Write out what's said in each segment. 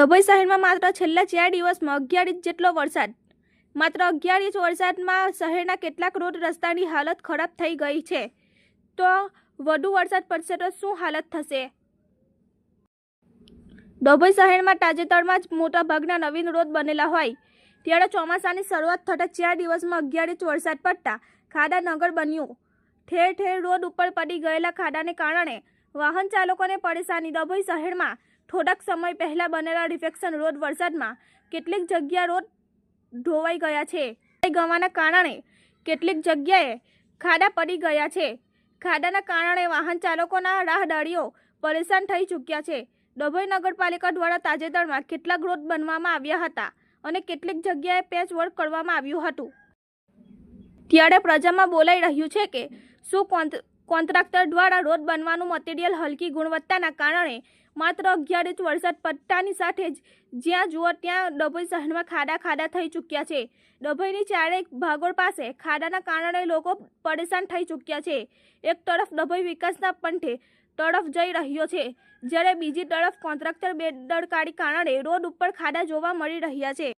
ડભોઈ શહેરમાં માત્ર છેલ્લા 4 દિવસમાં 11 ઇંચ જેટલો વરસાદ. માત્ર 11 ઇંચ વરસાદમાં શહેરના કેટલાક રોડ રસ્તાની હાલત ખરાબ થઈ ગઈ છે. તો વધુ વરસાદ પડશે તો શું હાલત થશે? ડભોઈ શહેરમાં તાજેતરમાં જ મોટાભાગના નવીન રોડ બનેલા હોય ત્યારે ચોમાસાની શરૂઆત થતાં 4 દિવસમાં 11 ઇંચ વરસાદ પડતા ખાડા નગર બન્યું. ઠેર ઠેર રોડ ઉપર પડી ગયેલા ખાડાને કારણે વાહન ચાલકોને પરેશાની. ડભોઈ શહેરમાં થોડાક સમય પહેલા બનેલા રિફેક્શન રોડ વરસાદમાં કેટલીક જગ્યા રોડ ધોવાઈ ગયા છે. ગવાના કારણે કેટલીક જગ્યાએ ખાડા પડી ગયા છે. ખાડાના કારણે વાહન ચાલકોના રાહદારીઓ પરેશાન થઈ ચૂક્યા છે. ડભોઈ નગરપાલિકા દ્વારા તાજેતરમાં કેટલાક રોડ બનાવવામાં આવ્યા હતા અને કેટલીક જગ્યાએ પેચવર્ક કરવામાં આવ્યું હતું. ત્યારે પ્રજામાં બોલાઈ રહ્યું છે કે શું કોન્ટ્રાક્ટર દ્વારા રોડ બનવાનું મટીરીયલ હલકી ગુણવત્તાના કારણે માત્ર 11 ઇંચ વરસાદ પડતાની સાથે જ જ્યાં જુઓ ત્યાં ડભોઈ શહેરમાં ખાડા થઈ ચૂક્યા છે. ડભોઈની ચારેય ભાગોળ પાસે ખાડાના કારણે લોકો પરેશાન થઈ ચૂક્યા છે. એક તરફ ડભોઈ વિકાસના પંથે તરફ જઈ રહ્યો છે, જ્યારે બીજી તરફ કોન્ટ્રાક્ટર બેદરકારી કારણે રોડ ઉપર ખાડા જોવા મળી રહ્યા છે.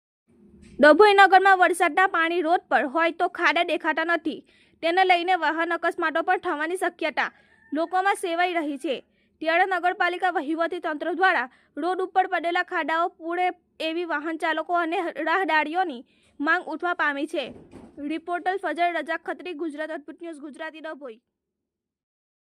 ડભોઈ નગરમાં વરસાદના પાણી રોડ પર હોય તો ખાડા દેખાતા નથી. તેને લઈને વાહન અકસ્માતો પણ થવાની શક્યતા લોકોમાં સેવાઈ રહી છે. ત્યારે નગરપાલિકા વહીવટી તંત્ર દ્વારા રોડ ઉપર પડેલા ખાડાઓ પૂરે એવી વાહન ચાલકો અને રાહદારીઓની માંગ ઉઠવા પામી છે. રિપોર્ટર ફજલ રજા ખત્રી, ગુજરાત અદ્ભુત ન્યૂઝ ગુજરાતી, ડભોઈ.